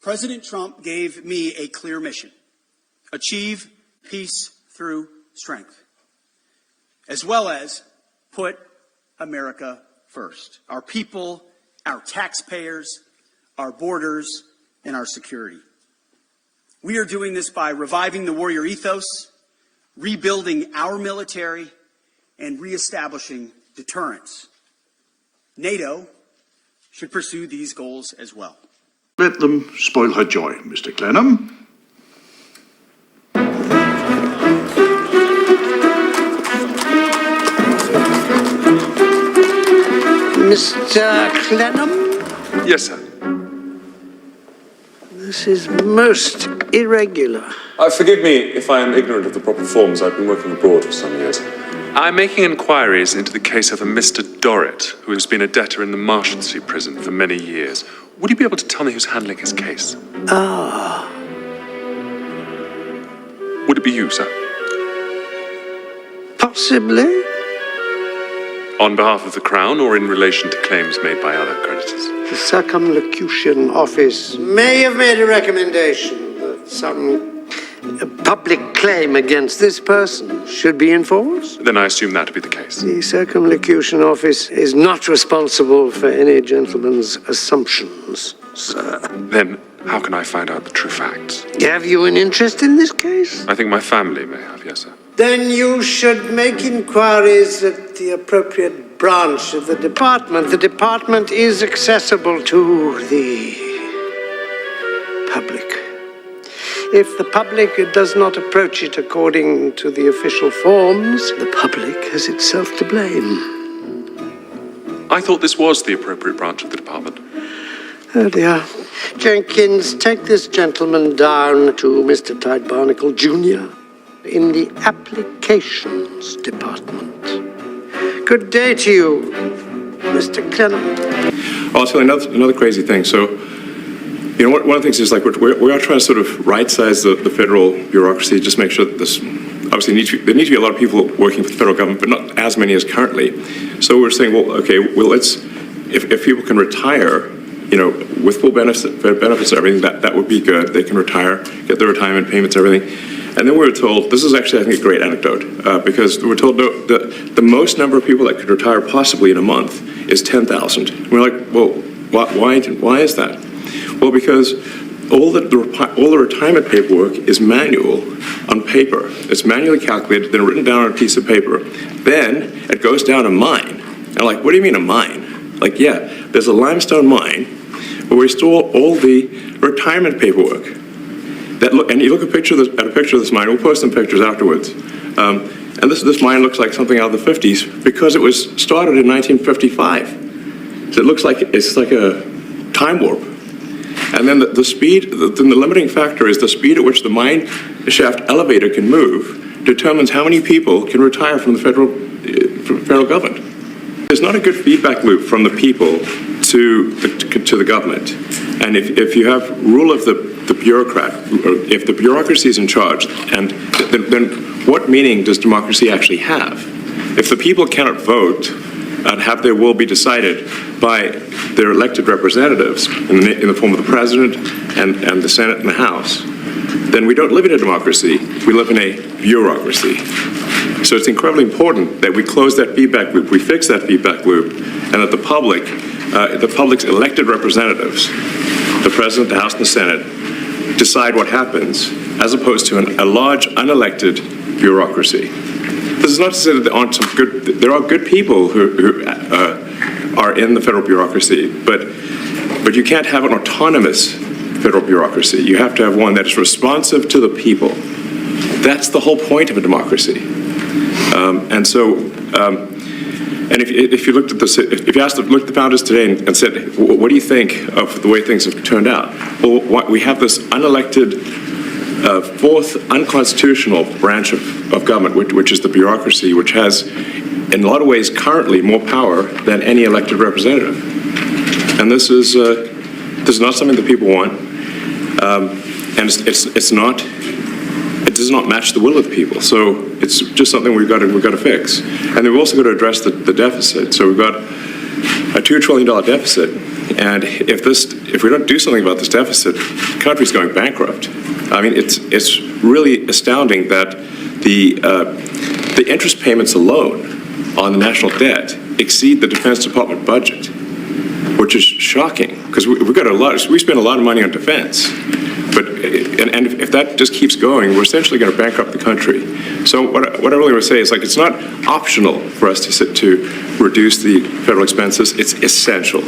President Trump gave me a clear mission: achieve peace through strength, as well as put America first. Our people, our taxpayers, our borders, and our security. We are doing this by reviving the warrior ethos, rebuilding our military, and reestablishing deterrence. NATO should pursue these goals as well. Let them spoil her joy, Mr. Clenham. Mr. Clenham? Yes, sir. This is most irregular. Forgive me if I am ignorant of the proper forms. I've been working abroad for some years. I'm making inquiries into the case of a Mr. Dorrit, who has been a debtor in the Marshalsea prison for many years. Would you be able to tell me who's handling his case? Would it be you, sir? Possibly. On behalf of the Crown or in relation to claims made by other creditors? The Circumlocution Office may have made a recommendation that some public claim against this person should be enforced. Then I assume that to be the case. The Circumlocution Office is not responsible for any gentleman's assumptions, sir. Then how can I find out the true facts? Have you an interest in this case? I think my family may have, yes, sir. Then you should make inquiries at the appropriate branch of the department. The department is accessible to the public. If the public does not approach it according to the official forms, the public has itself to blame. I thought this was the appropriate branch of the department. Oh dear. Jenkins, take this gentleman down to Mr. Tide Barnacle Jr. in the applications department. Good day to you, Mr. Clenham. I'll tell you another crazy thing. So, you know, one of the things is like we are trying to sort of right-size the federal bureaucracy, just make sure that this, obviously there need to be a lot of people working for the federal government, but not as many as currently. So we're saying, well, okay, well, let's, if people can retire, you know, with full benefits and everything, that would be good. They can retire, get their retirement payments, everything. And then we were told, this is actually, I think, a great anecdote, because we're told the most number of people that could retire possibly in a month is 10,000. We're like, well, why is that? Well, because all the retirement paperwork is manual on paper. It's manually calculated, then written down on a piece of paper. Then it goes down a mine. And I'm like, what do you mean a mine? Like, yeah, there's a limestone mine where we store all the retirement paperwork. And you look at a picture of this mine. We'll post some pictures afterwards. And this mine looks like something out of the 50s because it was started in 1955. So it looks like it's like a time warp. And then the speed, the limiting factor is the speed at which the mine shaft elevator can move determines how many people can retire from the federal government. There's not a good feedback loop from the people to the government. And if you have rule of the bureaucrat, or if the bureaucracy is in charge, and then what meaning does democracy actually have? If the people cannot vote and have their will be decided by their elected representatives in the form of the president and the Senate and the House, then we don't live in a democracy, we live in a bureaucracy. So it's incredibly important that we close that feedback loop, we fix that feedback loop, and that the public's elected representatives, the president, the House, and the Senate, decide what happens, as opposed to a large unelected bureaucracy. This is not to say that there are good people who are in the federal bureaucracy, but you can't have an autonomous federal bureaucracy. You have to have one that is responsive to the people. That's the whole point of a democracy. And if you looked at if you looked at the founders today and said, what do you think of the way things have turned out? Well, we have this unelected, fourth unconstitutional branch of government, which is the bureaucracy, which has, in a lot of ways, currently more power than any elected representative. And this is not something that people want, and it does not match the will of the people. So it's just something we've got to fix. And then we've also got to address the deficit. So we've got a $2 trillion deficit, And if we don't do something about this deficit, the country's going bankrupt. I mean, it's really astounding that the interest payments alone on the national debt exceed the Defense Department budget, which is shocking because we spend a lot of money on defense. But and if that just keeps going, we're essentially going to bankrupt the country. So what I really want to say is, like, it's not optional for us to reduce the federal expenses. It's essential.